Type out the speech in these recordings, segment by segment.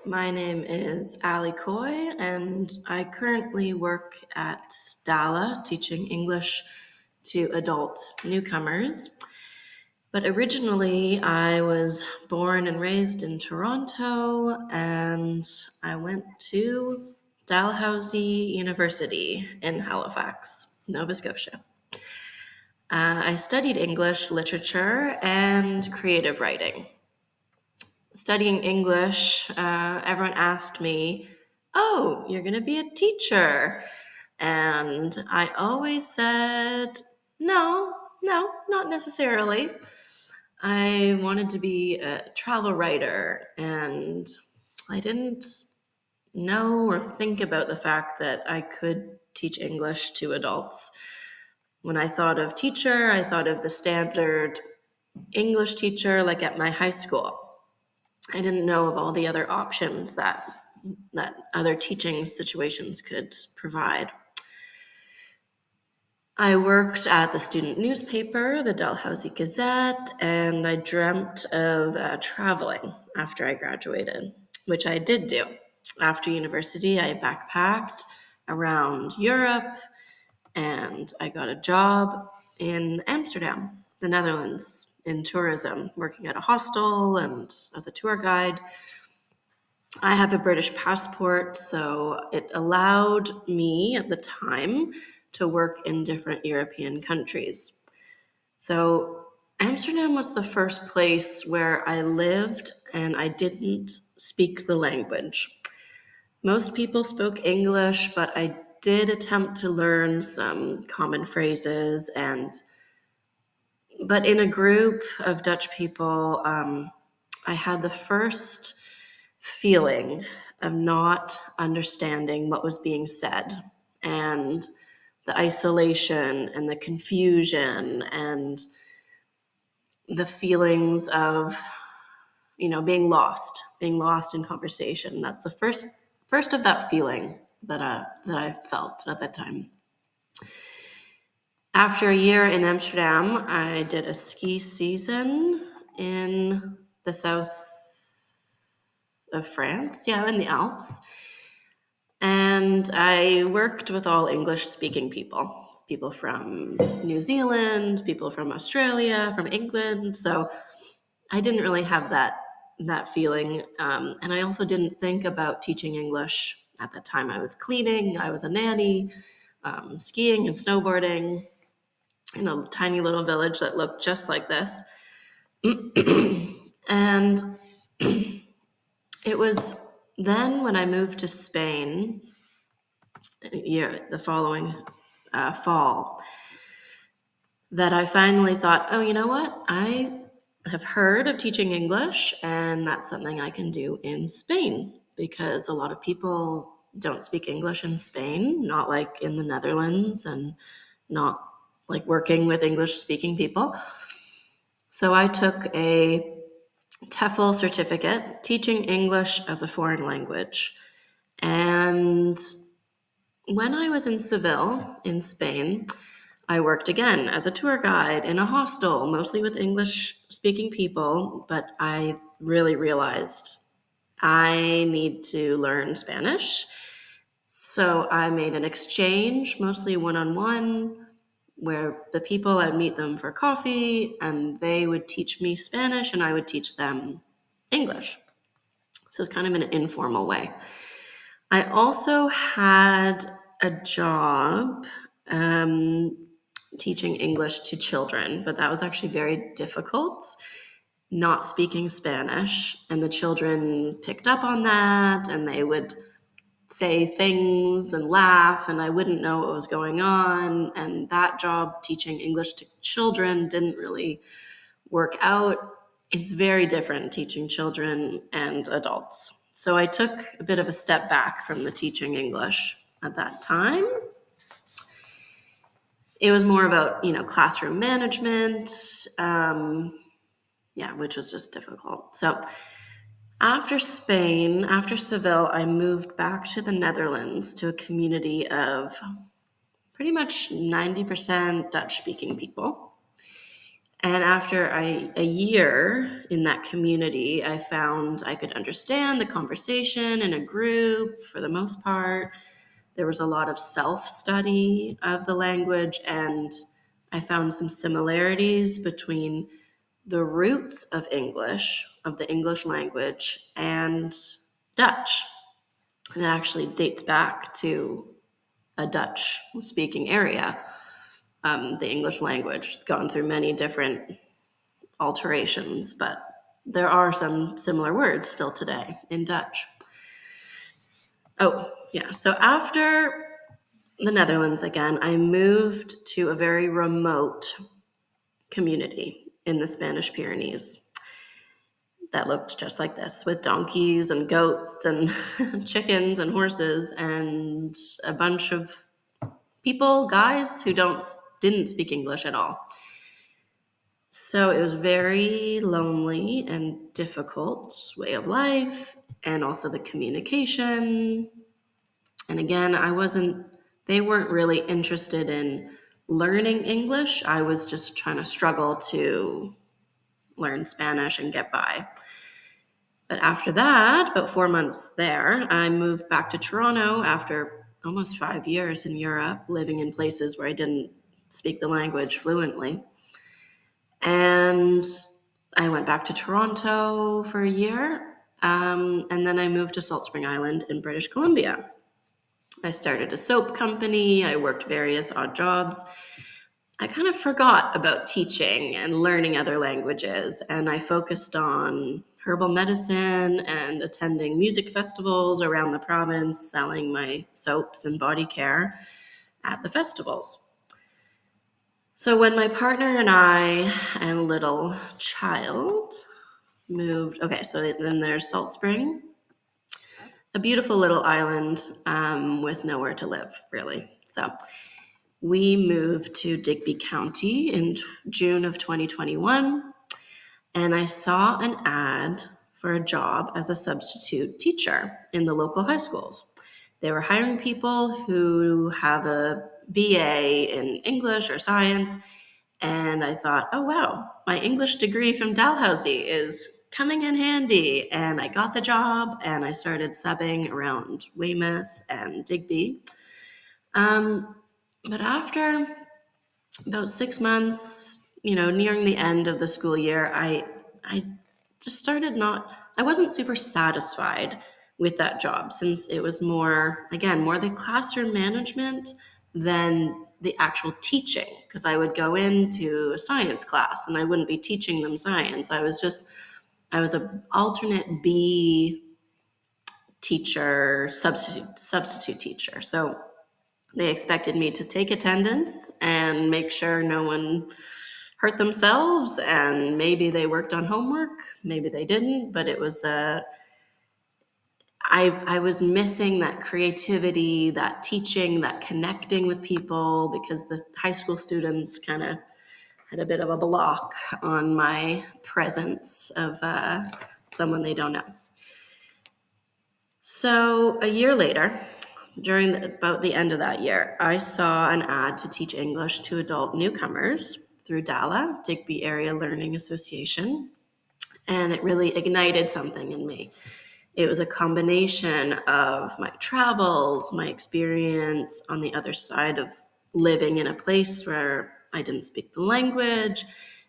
My name is AlyC, and I currently work at Dala teaching English to adult newcomers. But originally, I was born and raised in Toronto, and I went to Dalhousie University in Halifax, Nova Scotia. I studied English literature and creative writing. Studying English, everyone asked me, "Oh, you're going to be a teacher." And I always said, no, not necessarily. I wanted to be a travel writer, and I didn't know or think about the fact that I could teach English to adults. When I thought of teacher, I thought of the standard English teacher like at my high school. I didn't know of all the other options that other teaching situations could provide. I worked at the student newspaper, the Dalhousie Gazette, and I dreamt of traveling after I graduated, which I did do. After university, I backpacked around Europe, and I got a job in Amsterdam, the Netherlands, in tourism, working at a hostel and as a tour guide. I have a British passport, so it allowed me at the time to work in different European countries. So Amsterdam was the first place where I lived and I didn't speak the language. Most people spoke English, but I did attempt to learn some common phrases, but in a group of Dutch people, I had the first feeling of not understanding what was being said, and the isolation and the confusion and the feelings of being lost in conversation. That's the first of that feeling that I felt at that time. After a year in Amsterdam, I did a ski season in the south of France, in the Alps. And I worked with all English-speaking people from New Zealand, people from Australia, from England. So I didn't really have that feeling. And I also didn't think about teaching English at that time. I was cleaning, I was a nanny, skiing and snowboarding in a tiny little village that looked just like this. And it was then when I moved to Spain, the following fall, that I finally thought, oh, you know what? I have heard of teaching English, and that's something I can do in Spain, because a lot of people don't speak English in Spain, not like in the Netherlands, and not like working with English-speaking people. So I took a TEFL certificate, teaching English as a foreign language. And when I was in Seville, in Spain, I worked again as a tour guide in a hostel, mostly with English-speaking people, but I really realized I need to learn Spanish. So I made an exchange, mostly one-on-one, where the people, I'd meet them for coffee, and they would teach me Spanish, and I would teach them English. So it's kind of in an informal way. I also had a job teaching English to children, but that was actually very difficult, not speaking Spanish. And the children picked up on that, and they would say things and laugh, and I wouldn't know what was going on. And that job, teaching English to children, didn't really work out. It's very different teaching children and adults. So I took a bit of a step back from the teaching English at that time. It was more about, classroom management, which was just difficult. So after Spain, after Seville, I moved back to the Netherlands to a community of pretty much 90% Dutch-speaking people. And after a year in that community, I found I could understand the conversation in a group for the most part. There was a lot of self-study of the language, and I found some similarities between the roots of English, of the English language, and Dutch. And it actually dates back to a Dutch-speaking area. The English language has gone through many different alterations, but there are some similar words still today in Dutch. Oh, yeah. So after the Netherlands again, I moved to a very remote community in the Spanish Pyrenees that looked just like this, with donkeys and goats and chickens and horses and a bunch of people, guys, who didn't speak English at all. So it was very lonely and difficult way of life, and also the communication. And again, they weren't really interested in learning English. I was just trying to struggle to learn Spanish and get by. But after that, about 4 months there, I moved back to Toronto after almost 5 years in Europe, living in places where I didn't speak the language fluently. And I went back to Toronto for a year, and then I moved to Salt Spring Island in British Columbia. I started a soap company. I worked various odd jobs. I kind of forgot about teaching and learning other languages, and I focused on herbal medicine and attending music festivals around the province, selling my soaps and body care at the festivals. So when my partner and I and little child moved, so then there's Salt Spring, a beautiful little island with nowhere to live, really. So we moved to Digby County in June of 2021, and I saw an ad for a job as a substitute teacher in the local high schools. They were hiring people who have a BA in English or science, and I thought, oh wow, my English degree from Dalhousie is coming in handy. And I got the job, and I started subbing around Weymouth and Digby. But after about 6 months, nearing the end of the school year, I just started I wasn't super satisfied with that job, since it was more the classroom management than the actual teaching, because I would go into a science class and I wouldn't be teaching them science. I was an alternate B teacher, substitute teacher. So they expected me to take attendance and make sure no one hurt themselves, and maybe they worked on homework, maybe they didn't, but it was I was missing that creativity, that teaching, that connecting with people, because the high school students kind of had a bit of a block on my presence of someone they don't know. So a year later, about the end of that year, I saw an ad to teach English to adult newcomers through DALA, Digby Area Learning Association, and it really ignited something in me. It was a combination of my travels, my experience on the other side of living in a place where I didn't speak the language.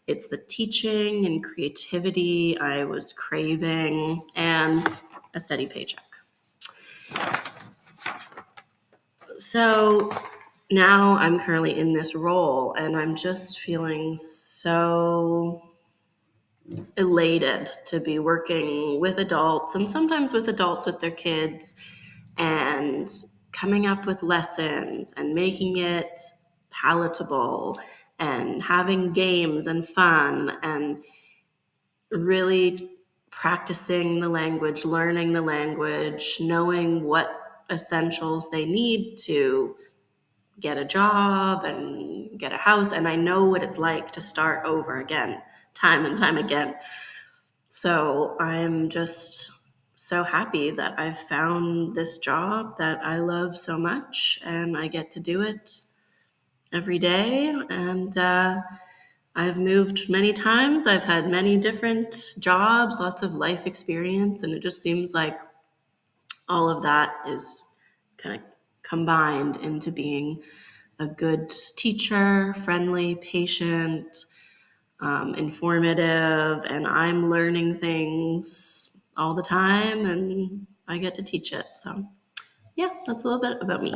It's the teaching and creativity I was craving, and a steady paycheck. So now I'm currently in this role, and I'm just feeling so elated to be working with adults, and sometimes with adults with their kids, and coming up with lessons and making it palatable and having games and fun and really practicing the language, learning the language, knowing what essentials they need to get a job and get a house. And I know what it's like to start over again, time and time again. So I'm just so happy that I've found this job that I love so much, and I get to do it every day. And I've moved many times. I've had many different jobs, lots of life experience, and it just seems like all of that is kind of combined into being a good teacher, friendly, patient, informative, and I'm learning things all the time and I get to teach it. So, yeah, that's a little bit about me.